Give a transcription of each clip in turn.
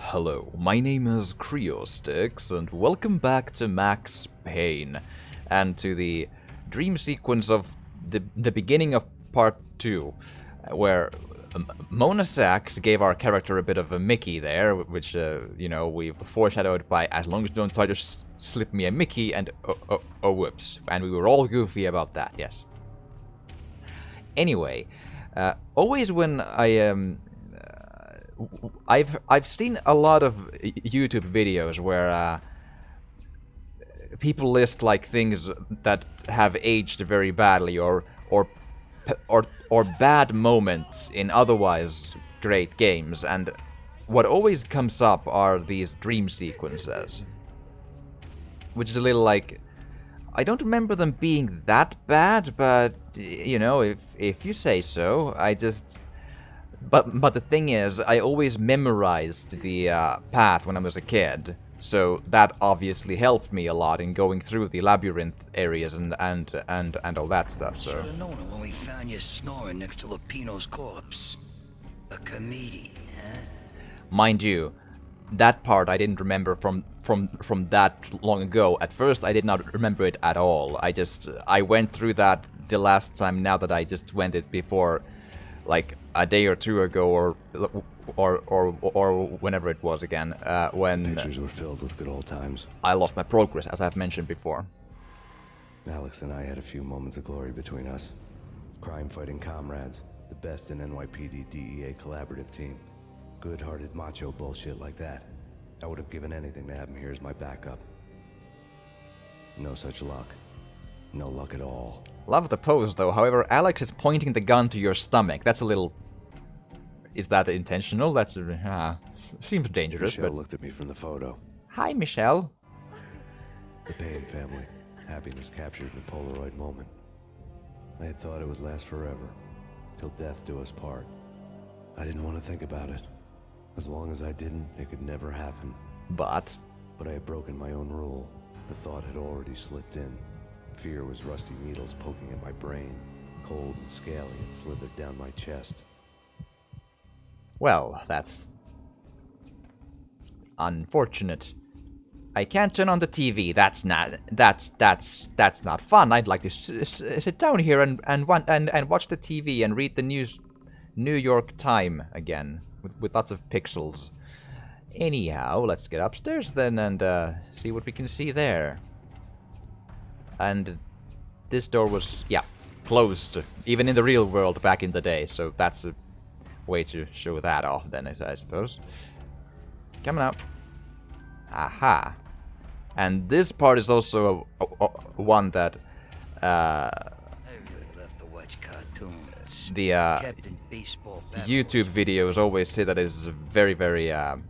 Hello, my name is Creostix, and welcome back to Max Payne, and to the dream sequence of the beginning of part 2, where Mona Sachs gave our character a bit of a Mickey there, which, we foreshadowed by, as long as you don't try to slip me a Mickey, and oh whoops, and we were all goofy about that, yes. Anyway, always when I've seen a lot of YouTube videos where people list like things that have aged very badly or bad moments in otherwise great games, and what always comes up are these dream sequences, which is a little like, I don't remember them being that bad, but if you say so, But the thing is, I always memorized the path when I was a kid, so that obviously helped me a lot in going through the labyrinth areas and all that stuff. So. Should have known it when we found you snoring next to Lupino's corpse. A comedian, huh? Mind you, that part I didn't remember from that long ago. At first, I did not remember it at all. I went through that the last time. Now that I just went it before, like a day or two ago, or whenever it was again, when pictures were filled with good old times. I lost my progress, as I've mentioned before. Alex and I had a few moments of glory between us. Crime-fighting comrades, the best in NYPD DEA collaborative team. Good-hearted macho bullshit like that. I would have given anything to have him here as my backup. No such luck. No luck at all. Love the pose, though. However, Alex is pointing the gun to your stomach. That's a little... Is that intentional? That's... seems dangerous, Michelle but... looked at me from the photo. Hi, Michelle. The Payne family. Happiness captured in a Polaroid moment. I had thought it would last forever. Till death do us part. I didn't want to think about it. As long as I didn't, it could never happen. But I had broken my own rule. The thought had already slipped in. Fear was rusty needles poking at my brain. Cold and scaly, it slithered down my chest. well, that's... unfortunate. I can't turn on the TV. That's not fun. I'd like to sit down here and watch the TV and read the New York Times again with lots of pixels. Anyhow, let's get upstairs then and see what we can see there. And this door was, closed, even in the real world back in the day, so that's a way to show that off then, I suppose. Coming out. Aha. And this part is also one that I really love to watch cartoons. the Captain Baseball Bat YouTube videos always say that is very, very, a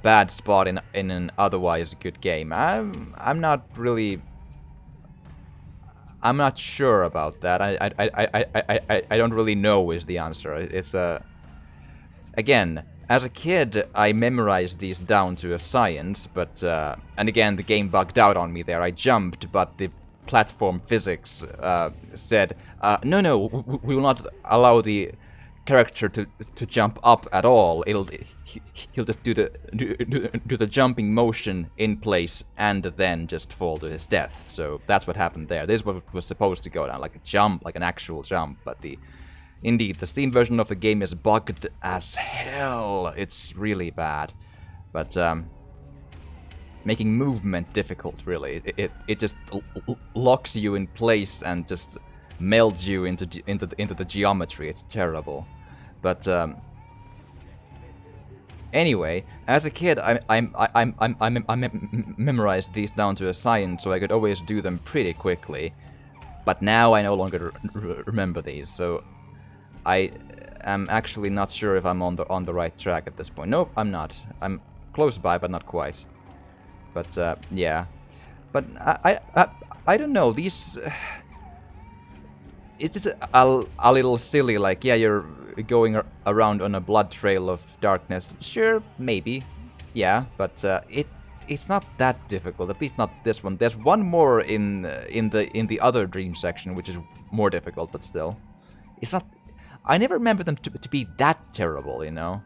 bad spot in an otherwise good game. I'm not sure about that. I don't really know is the answer. It's again, as a kid, I memorized these down to a science, but and again, the game bugged out on me there. I jumped, but the platform physics said, no, we will not allow the character to jump up at all. He'll just do the jumping motion in place and then just fall to his death. So that's what happened there. This was supposed to go down like a jump, like an actual jump, but indeed the Steam version of the game is bugged as hell. It's really bad, but making movement difficult. Really, it just locks you in place and just melds you into the geometry. It's terrible. But anyway, as a kid, I memorized these down to a science, so I could always do them pretty quickly. But now I no longer remember these, so I am actually not sure if I'm on the right track at this point. Nope, I'm not. I'm close by, but not quite. But yeah. But I don't know. These. It's just a little silly, like, yeah, you're going around on a blood trail of darkness. Sure, maybe, yeah, but it's not that difficult. At least not this one. There's one more in the other dream section, which is more difficult, but still, it's not. I never remember them to be that terrible, you know.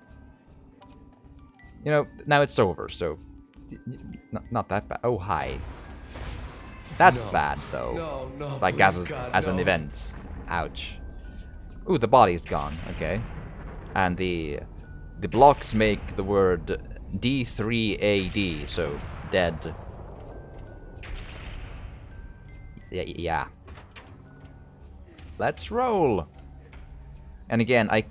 you know, now it's over, so... Not that bad. Oh, hi. That's bad, though. No, Like, please, as an event. Ouch. Ooh, the body's gone. Okay. And the blocks make the word D3AD, so dead. Yeah. Let's roll. And again, I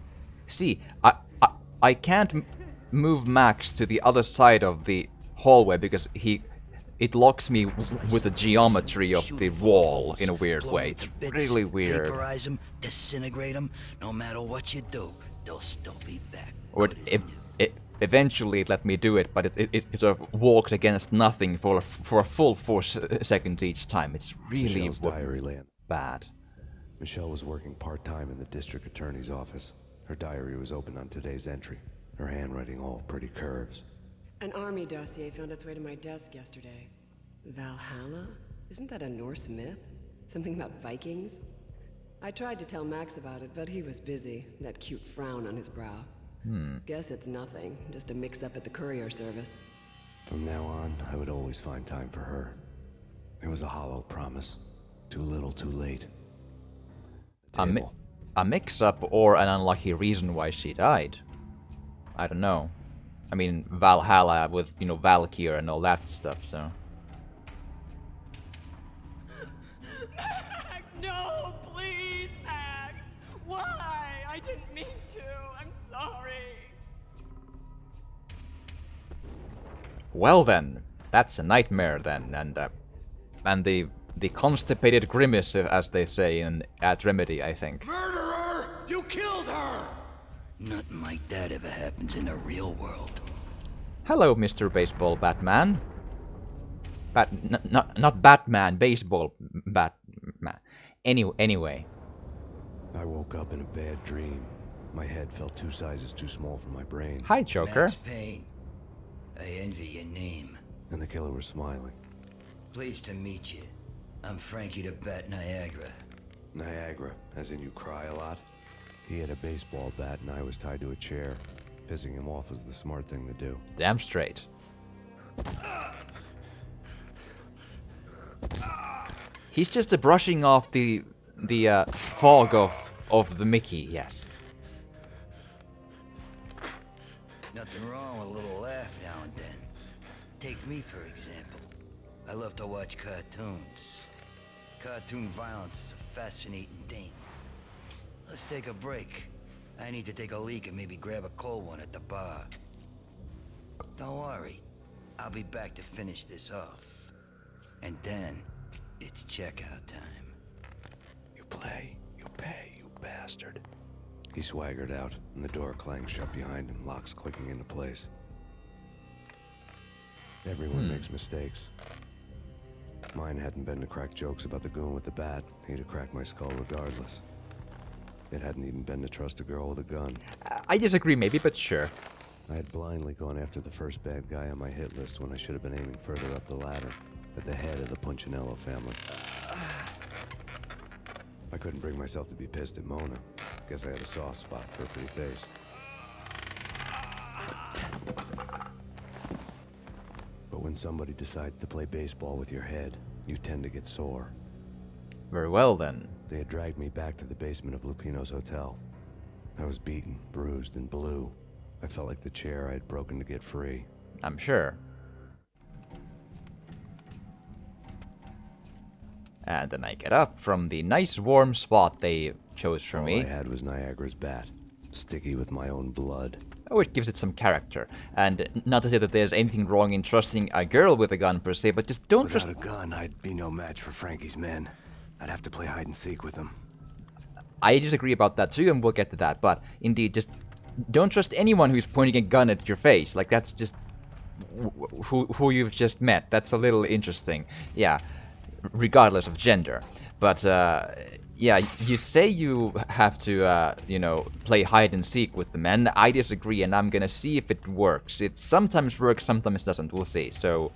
can't move Max to the other side of the hallway because it locks me with the geometry of the wall in a weird way. It's really weird. Vaporize them, disintegrate them. No matter what you do, they'll still be back. Or eventually let me do it, but it sort of walked against nothing for a full 4 seconds each time. It's really Michelle's diary land. bad. Michelle was working part-time in the district attorney's office. Her diary was open on today's entry. Her handwriting all pretty curves. An army dossier found its way to my desk yesterday. Valhalla? Isn't that a Norse myth? Something about Vikings? I tried to tell Max about it, but he was busy, that cute frown on his brow. Guess it's nothing, just a mix-up at the courier service. From now on, I would always find time for her. It was a hollow promise. Too little, too late. A mix-up or an unlucky reason why she died. I don't know. I mean, Valhalla with, you know, Valkyr and all that stuff, so... Max, no, please, Max. Why? I didn't mean to. I'm sorry. Well then, that's a nightmare then, and the constipated grimace, as they say at Remedy, I think. Murderer! You killed her! Nothing like that ever happens in the real world. Hello, Mr. Baseball Batman. Not Batman, baseball Batman. Anyway. I woke up in a bad dream. My head felt 2 sizes too small for my brain. Hi, Joker. Max Payne. I envy your name. And the killer was smiling. Pleased to meet you. I'm Frankie the Bat Niagara. Niagara, as in you cry a lot? He had a baseball bat and I was tied to a chair. Pissing him off was the smart thing to do. Damn straight. He's just brushing off the fog of the Mickey, yes. Nothing wrong with a little laugh now and then. Take me, for example. I love to watch cartoons. Cartoon violence is a fascinating thing. Let's take a break. I need to take a leak and maybe grab a cold one at the bar. Don't worry. I'll be back to finish this off. And then, it's checkout time. You play, you pay, you bastard. He swaggered out, and the door clanged shut behind him, locks clicking into place. Everyone makes mistakes. Mine hadn't been to crack jokes about the goon with the bat. He'd have cracked my skull regardless. It hadn't even been to trust a girl with a gun. I disagree maybe, but sure. I had blindly gone after the first bad guy on my hit list when I should have been aiming further up the ladder, at the head of the Punchinello family. I couldn't bring myself to be pissed at Mona. Guess I had a soft spot for a pretty face. But when somebody decides to play baseball with your head, you tend to get sore. Very well then. They had dragged me back to the basement of Lupino's hotel. I was beaten, bruised, and blue. I felt like the chair I had broken to get free. I'm sure. And then I get up from the nice warm spot they chose for me. All I had was Niagara's bat, sticky with my own blood. Oh, it gives it some character. And not to say that there's anything wrong in trusting a girl with a gun per se, but just don't trust... Without a gun, I'd be no match for Frankie's men. I'd have to play hide and seek with them. I disagree about that too, and we'll get to that. But indeed, just don't trust anyone who's pointing a gun at your face. Like, that's just who you've just met. That's a little interesting. Yeah, regardless of gender. But yeah, you say you have to, you know, play hide and seek with the men. I disagree, and I'm gonna see if it works. It sometimes works, sometimes doesn't. We'll see. So,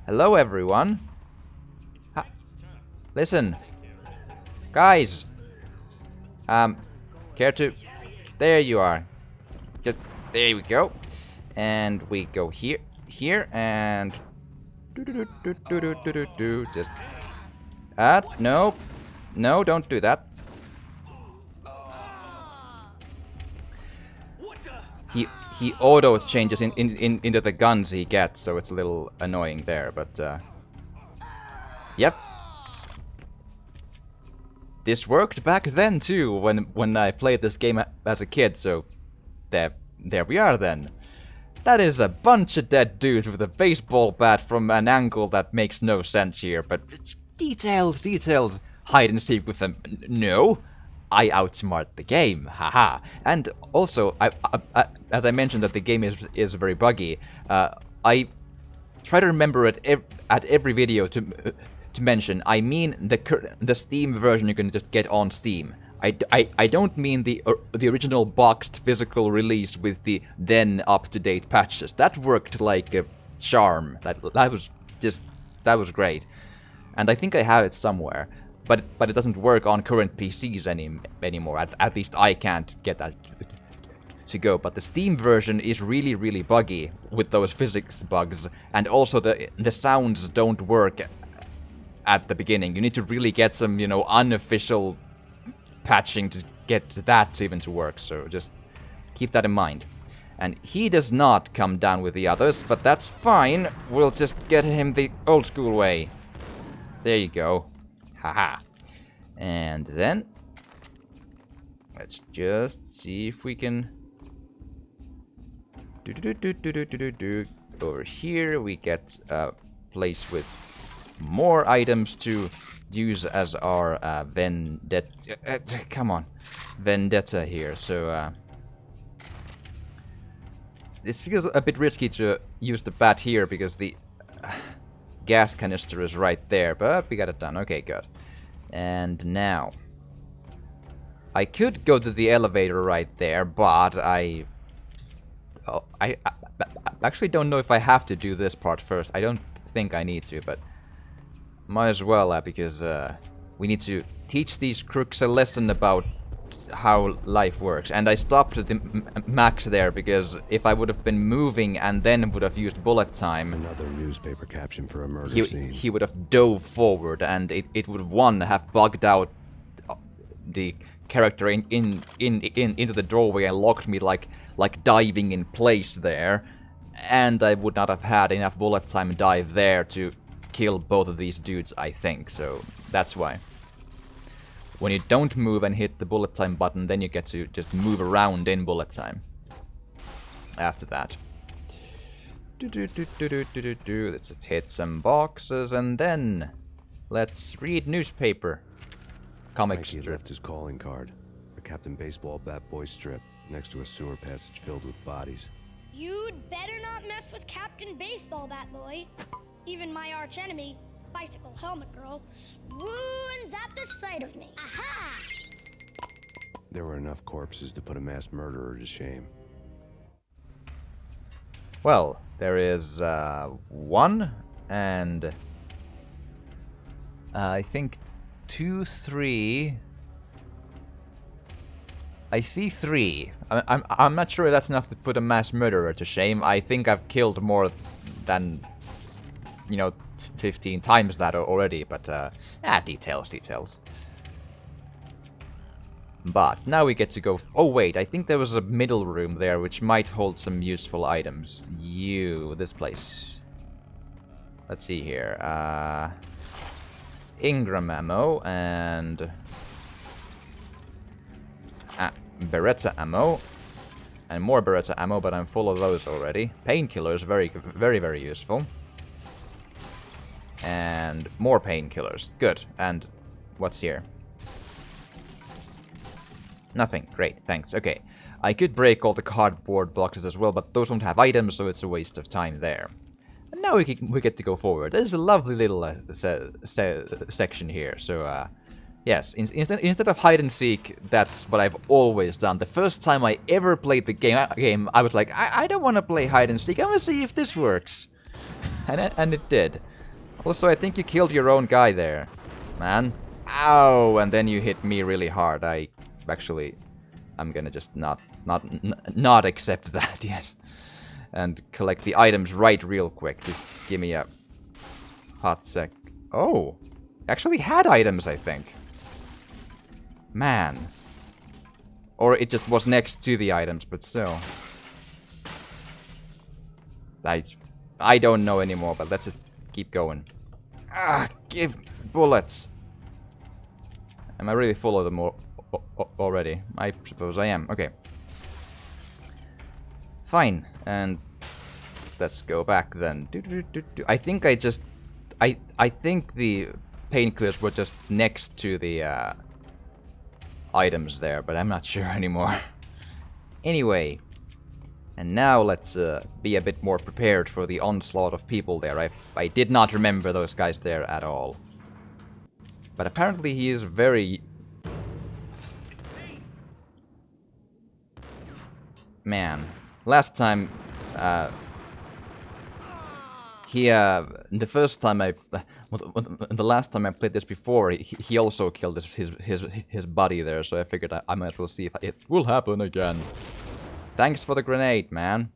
hello everyone. Listen, guys. Care to? There you are. Just there we go. And we go here, and... Just... no. No, don't do that. He auto changes into the guns he gets, so it's a little annoying there, but yep. This worked back then too, when I played this game as a kid, so there we are then. That is a bunch of dead dudes with a baseball bat from an angle that makes no sense here, but it's detailed hide and seek with them. No, I outsmart the game, haha. And also, as I mentioned that the game is very buggy, I try to remember at every video to mention. I mean the Steam version you can just get on Steam. I don't mean the original boxed physical release with the then up-to-date patches. That worked like a charm. That was great, and I think I have it somewhere. But it doesn't work on current PCs anymore. At least I can't get that to go. But the Steam version is really buggy with those physics bugs, and also the sounds don't work at the beginning. You need to really get some unofficial patching to get that even to work. So just keep that in mind. And he does not come down with the others, but that's fine. We'll just get him the old school way. There you go. Haha. And then let's just see if we can over here we get a place with more items to use as our vendetta here. So this feels a bit risky to use the bat here because the gas canister is right there, but we got it done. Okay, good. And now I could go to the elevator right there, but I actually don't know if I have to do this part first. I don't think I need to, but might as well, because we need to teach these crooks a lesson about how life works. And I stopped the max there because if I would have been moving and then would have used bullet time, another newspaper caption for a murder scene. He would have dove forward, and it would have bugged out the character into the doorway and locked me like diving in place there, and I would not have had enough bullet time to dive there to kill both of these dudes, I think. So that's why. When you don't move and hit the bullet time button, then you get to just move around in bullet time. After that. Let's just hit some boxes and then let's read newspaper. Comic Frankie strip. left his calling card. A Captain Baseball Bat Boy strip next to a sewer passage filled with bodies. You'd better not mess with Captain Baseball Bat Boy. Even my archenemy, Bicycle Helmet Girl, swoons at the sight of me. Aha! There were enough corpses to put a mass murderer to shame. Well, there is one and I think 2, 3. I see 3. I'm not sure that's enough to put a mass murderer to shame. I think I've killed more than 15 times that already, but details. But now we get to go. Oh wait, I think there was a middle room there which might hold some useful items. This place. Let's see here. Ingram ammo and Beretta ammo and more Beretta ammo, but I'm full of those already. Painkillers, very useful. And more painkillers. Good. And what's here? Nothing. Great. Thanks. Okay. I could break all the cardboard boxes as well, but those don't have items, so it's a waste of time there. And now we get to go forward. There's a lovely little section here. So, yes. Instead of hide and seek, that's what I've always done. The first time I ever played the game, I was like, I don't want to play hide and seek. I want to see if this works. And it did. Also, I think you killed your own guy there, man. Ow! And then you hit me really hard. I'm gonna just not accept that. Yes. and collect the items right real quick. Just give me a hot sec. Oh, actually had items, I think. Man. Or it just was next to the items, but still. I don't know anymore, but let's just keep going. Ah, give bullets. Am I really full of them already? I suppose I am. Okay. Fine, and let's go back then. I think I think the painkillers were just next to the items there, but I'm not sure anymore. Anyway, and now let's be a bit more prepared for the onslaught of people there. I did not remember those guys there at all. But apparently he is very... Man, last time... the first time the last time I played this before, he also killed his buddy there, so I figured I might as well see if it will happen again. Thanks for the grenade, man.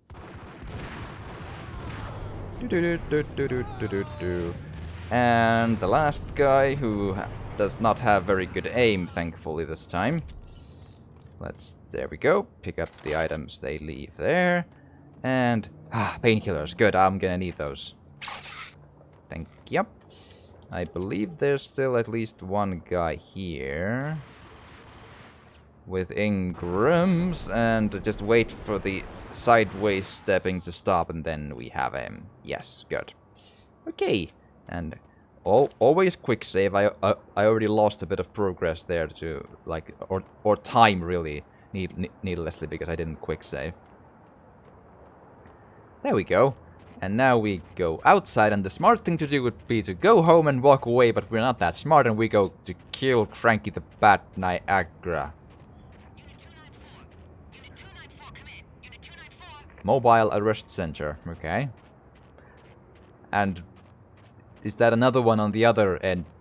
And the last guy, who does not have very good aim, thankfully, this time. There we go, pick up the items they leave there. And, painkillers, good, I'm gonna need those. Thank you. I believe there's still at least one guy here. With Ingrams, and just wait for the sideways stepping to stop, and then we have him. Yes, good. Okay, and always quick save. I already lost a bit of progress there to like or time really needlessly because I didn't quick save. There we go. And now we go outside, and the smart thing to do would be to go home and walk away, but we're not that smart, and we go to kill Frankie the Bat Niagara. Mobile Arrest Center, okay. And is that another one on the other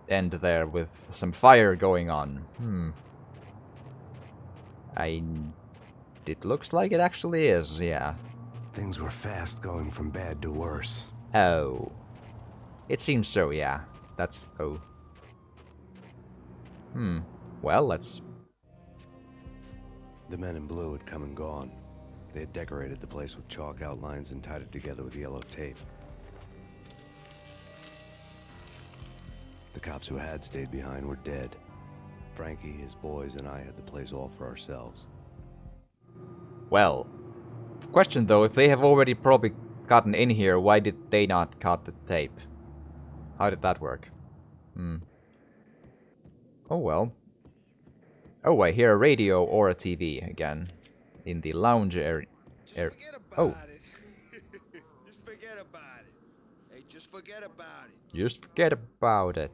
end there with some fire going on? It looks like it actually is, yeah. Things were fast going from bad to worse. Oh. It seems so, yeah. That's... oh. Well, let's... The men in blue had come and gone. They had decorated the place with chalk outlines and tied it together with yellow tape. The cops who had stayed behind were dead. Frankie, his boys, and I had the place all for ourselves. Well... Question though, if they have already probably gotten in here, why did they not cut the tape? How did that work? Oh well. Oh, I hear a radio or a TV again. In the lounge area. Oh. Just forget about it. Hey, just forget about it. Just forget about it.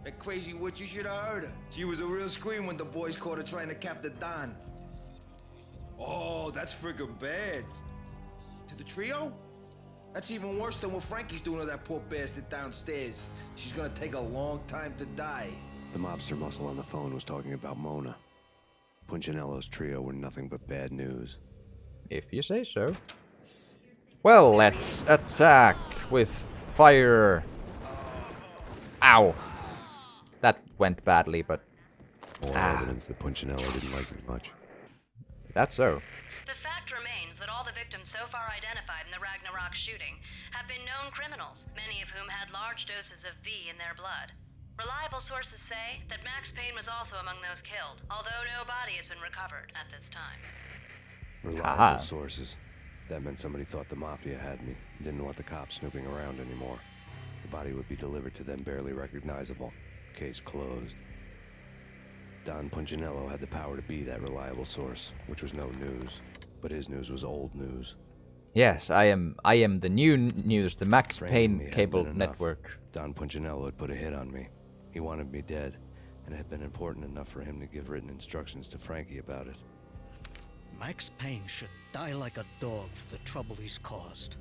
That crazy witch, you should have heard her. She was a real scream when the boys caught her trying to cap the Don. Oh, that's friggin' bad. To the trio? That's even worse than what Frankie's doing to that poor bastard downstairs. She's gonna take a long time to die. The mobster muscle on the phone was talking about Mona. Punchinello's trio were nothing but bad news. If you say so. Well, let's attack with fire. Ow. That went badly, but... More evidence that Punchinello didn't like me much. That's so. The fact remains that all the victims so far identified in the Ragnarok shooting have been known criminals, many of whom had large doses of V in their blood. Reliable sources say that Max Payne was also among those killed, although no body has been recovered at this time. Reliable sources. That meant somebody thought the Mafia had me, didn't want the cops snooping around anymore. The body would be delivered to them barely recognizable. Case closed. Don Punchinello had the power to be that reliable source, which was no news. But his news was old news. Yes, I am the new news, the Max Payne cable network. Don Punchinello had put a hit on me. He wanted me dead, and it had been important enough for him to give written instructions to Frankie about it. Max Payne should die like a dog for the trouble he's caused.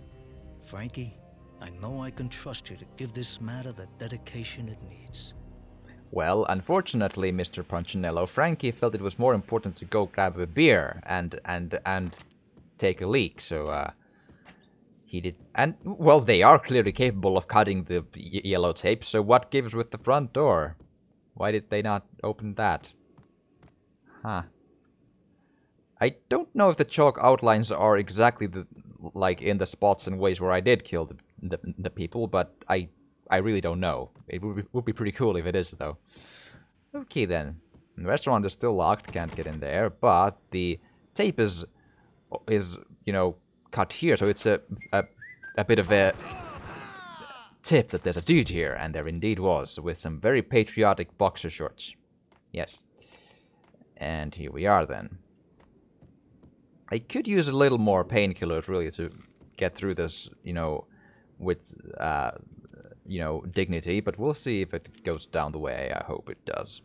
Frankie, I know I can trust you to give this matter the dedication it needs. Well, unfortunately, Mr. Punchinello, Frankie felt it was more important to go grab a beer and take a leak, so, He did, and well, they are clearly capable of cutting the yellow tape, so what gives with the front door? Why did they not open that? Huh. I don't know if the chalk outlines are exactly like in the spots and ways where I did kill the people, but I really don't know. It would be pretty cool if it is, though. Okay then. The restaurant is still locked, can't get in there, but the tape is you know, cut here, so it's a bit of a tip that there's a dude here, and there indeed was, with some very patriotic boxer shorts. Yes. And here we are then. I could use a little more painkillers really to get through this, you know, with you know, dignity, but we'll see if it goes down the way I hope it does.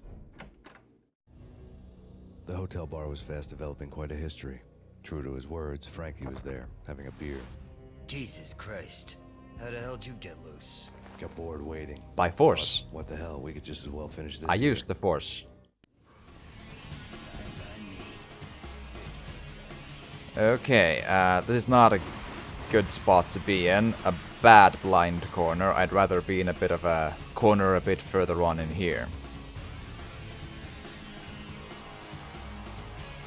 The hotel bar was fast developing quite a history. True to his words, Frankie was there, having a beer. Jesus Christ. How the hell did you get loose? Got bored waiting. By force. Thought, what the hell, we could just as well finish this I here. used the force. Okay, this is not a good spot to be in. A bad blind corner. I'd rather be in a bit of a corner a bit further on in here.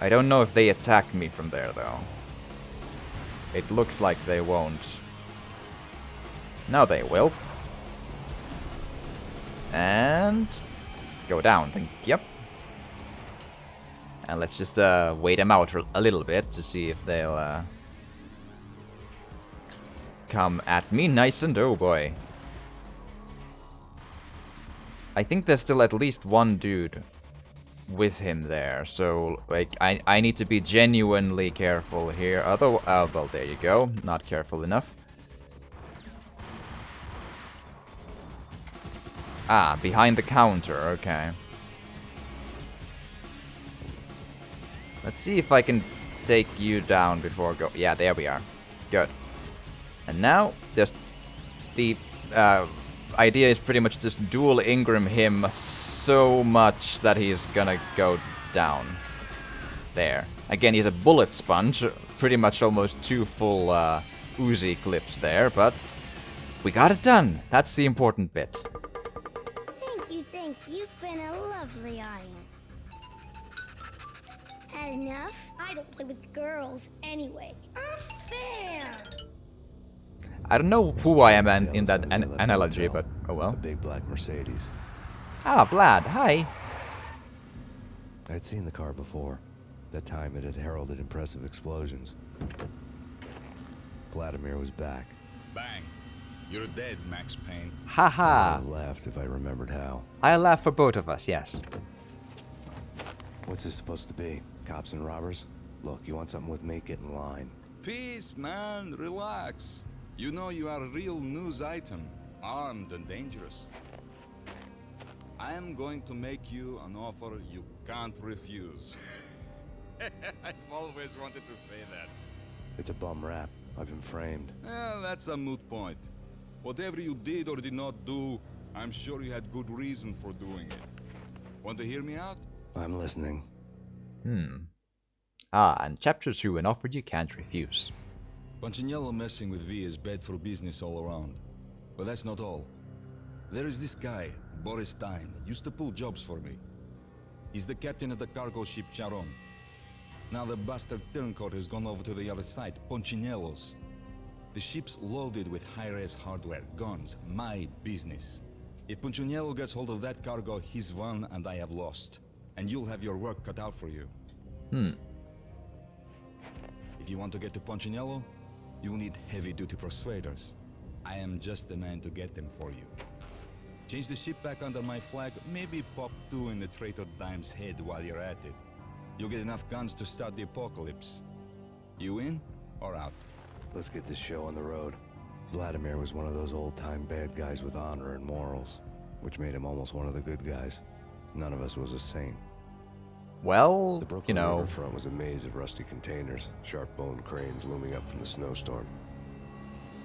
I don't know if they attack me from there, though. It looks like they won't. Now they will. And go down, yep. And let's just wait them out for a little bit to see if they'll come at me nice and oh boy. I think there's still at least one dude with him there, so like I need to be genuinely careful here. Although, well, there you go, not careful enough. Ah, behind the counter, okay. Let's see if I can take you down before go. Yeah, there we are. Good. And now, just the idea is pretty much just dual Ingram him so much that he's gonna go down. There. Again, he's a bullet sponge. Pretty much almost 2 full Uzi clips there, but we got it done. That's the important bit. Thank you. You've been a lovely iron. Had enough? I don't play with girls anyway. Unfair! I don't know who I am in that analogy, but oh well. A big black Mercedes. Ah, Vlad, hi. I'd seen the car before. That time it had heralded impressive explosions. Vladimir was back. Bang. You're dead, Max Payne. Haha. I would have laughed if I remembered how. I'll laugh for both of us, yes. What's this supposed to be? Cops and robbers? Look, you want something with me? Get in line. Peace, man. Relax. You know you are a real news item. Armed and dangerous. I am going to make you an offer you can't refuse. I've always wanted to say that. It's a bum rap. I've been framed. Well, that's a moot point. Whatever you did or did not do, I'm sure you had good reason for doing it. Want to hear me out? I'm listening. Ah, and Chapter 2, an offer you can't refuse. Punchinello messing with V is bad for business all around. But that's not all. There is this guy, Boris Time, used to pull jobs for me. He's the captain of the cargo ship Charon. Now the bastard turncoat has gone over to the other side, Punchinello's. The ship's loaded with high-res hardware, guns, my business. If Punchinello gets hold of that cargo, he's won and I have lost. And you'll have your work cut out for you. If you want to get to Punchinello, you'll need heavy-duty persuaders. I am just the man to get them for you. Change the ship back under my flag, maybe pop 2 in the traitor Dime's head while you're at it. You'll get enough guns to start the apocalypse. You in or out? Let's get this show on the road. Vladimir was one of those old-time bad guys with honor and morals, which made him almost one of the good guys. None of us was a saint. Well, The Brooklyn you know, riverfront was a maze of rusty containers, sharp-boned cranes looming up from the snowstorm.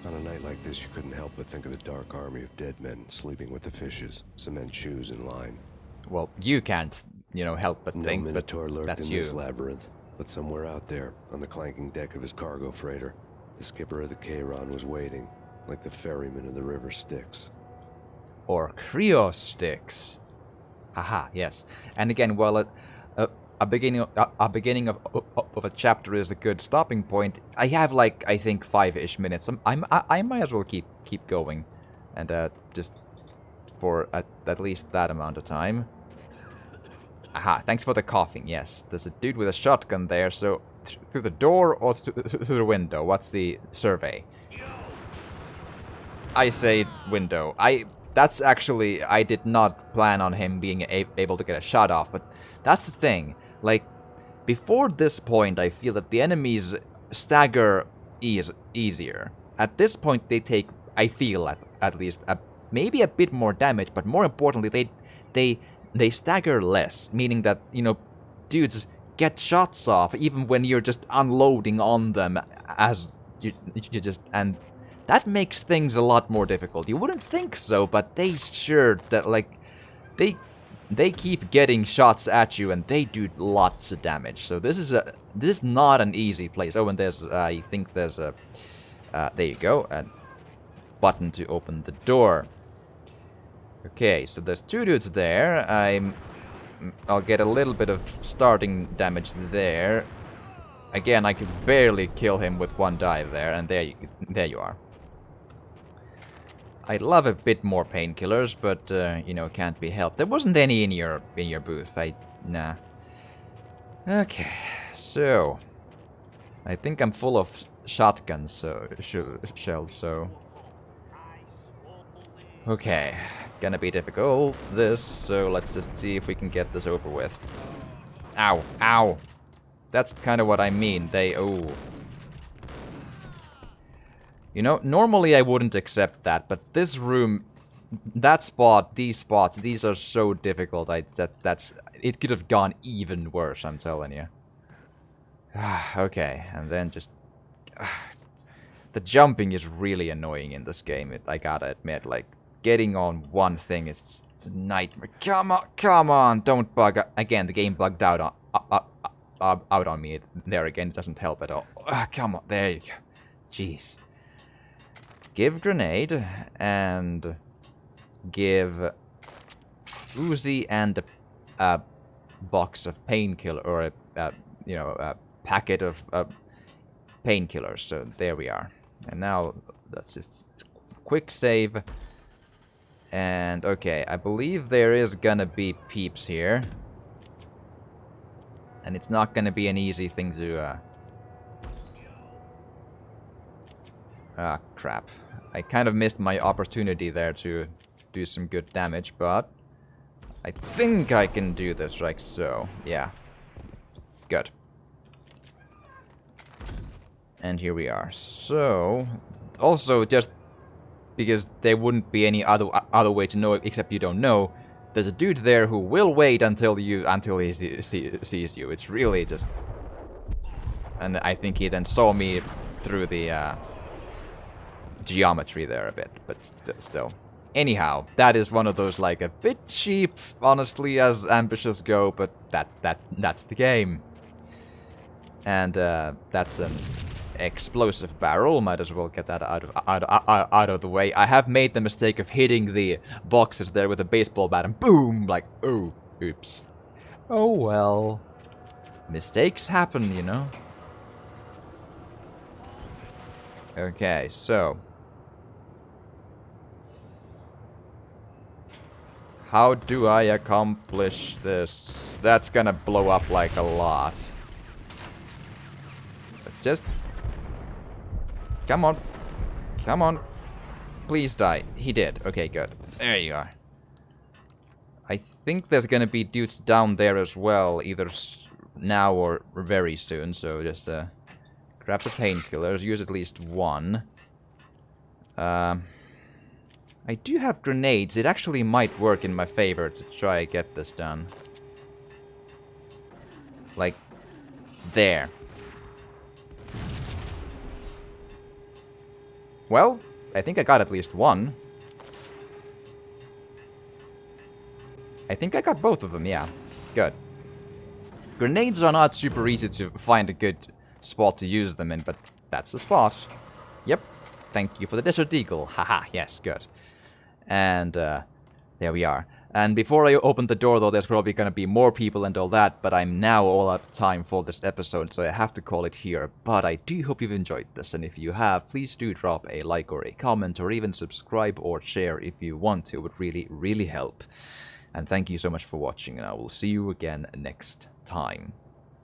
On a night like this, you couldn't help but think of the dark army of dead men sleeping with the fishes, cement shoes in line. well, you can't, you know, help but No think, but Minotaur lurked that's in you. this labyrinth, but somewhere out there, on the clanking deck of his cargo freighter, The skipper of the K-Ron was waiting, like the ferryman of the river Styx. Or Creo Styx. Haha, yes. And again, well, a beginning of a chapter is a good stopping point. I have like, I think, 5-ish minutes. I might as well keep going, and just for at least that amount of time. Aha, thanks for the coughing. Yes, there's a dude with a shotgun there. So through the door or through the window? What's the survey? I say window. That's actually, I did not plan on him being able to get a shot off, but that's the thing. Like, before this point, I feel that the enemies stagger easier. At this point, they take, I feel at least, maybe a bit more damage, but more importantly, they stagger less, meaning that, you know, dudes get shots off even when you're just unloading on them as you just, and that makes things a lot more difficult. You wouldn't think so, but they sure that, like, they keep getting shots at you and they do lots of damage. So this is not an easy place. Oh, and there's I think there's a there you go, a button to open the door. Okay, so there's two dudes there. I'll get a little bit of starting damage there. Again, I could barely kill him with one dive there, and there you are. I'd love a bit more painkillers, but you know, can't be helped. There wasn't any in your booth. Nah. Okay, so I think I'm full of shotguns, so shells. So okay, gonna be difficult this. So let's just see if we can get this over with. Ow, ow. That's kind of what I mean. Oh. You know, normally I wouldn't accept that, but this room, that spot, these spots, these are so difficult. It could have gone even worse, I'm telling you. Okay, and then just the jumping is really annoying in this game. I gotta admit, like, getting on one thing is just a nightmare. Come on, don't bug. Again, the game bugged out on me there again. It doesn't help at all. Come on, there you go. Jeez. Give grenade and give Uzi and a box of painkiller, or you know, a packet of painkillers. So there we are. And now let's just quick save. And okay, I believe there is gonna be peeps here, and it's not gonna be an easy thing to. Ah, crap. I kind of missed my opportunity there to do some good damage, but I think I can do this like so. Yeah. Good. And here we are. So, also just because there wouldn't be any other way to know it except you don't know, there's a dude there who will wait until he sees you. It's really just, and I think he then saw me through the geometry there a bit, but still. Anyhow, that is one of those, like, a bit cheap, honestly, as ambitious go, but that's the game. And that's an explosive barrel. Might as well get that out of the way. I have made the mistake of hitting the boxes there with a baseball bat and boom, like, oh, oops. Oh well. Mistakes happen, you know. Okay, so how do I accomplish this? That's gonna blow up like a lot. Let's just... Come on. Come on. Please die. He did. Okay, good. There you are. I think there's gonna be dudes down there as well, either now or very soon, so just grab the painkillers, use at least one. I do have grenades. It actually might work in my favor to try and get this done. Like, there. Well, I think I got at least one. I think I got both of them, yeah. Good. Grenades are not super easy to find a good spot to use them in, but that's the spot. Yep. Thank you for the Desert Eagle. Haha, yes, good. And there we are. And before I open the door, though, there's probably going to be more people and all that, but I'm now all out of time for this episode, so I have to call it here. But I do hope you've enjoyed this, and if you have, please do drop a like or a comment, or even subscribe or share if you want to. It would really, really help. And thank you so much for watching, and I will see you again next time.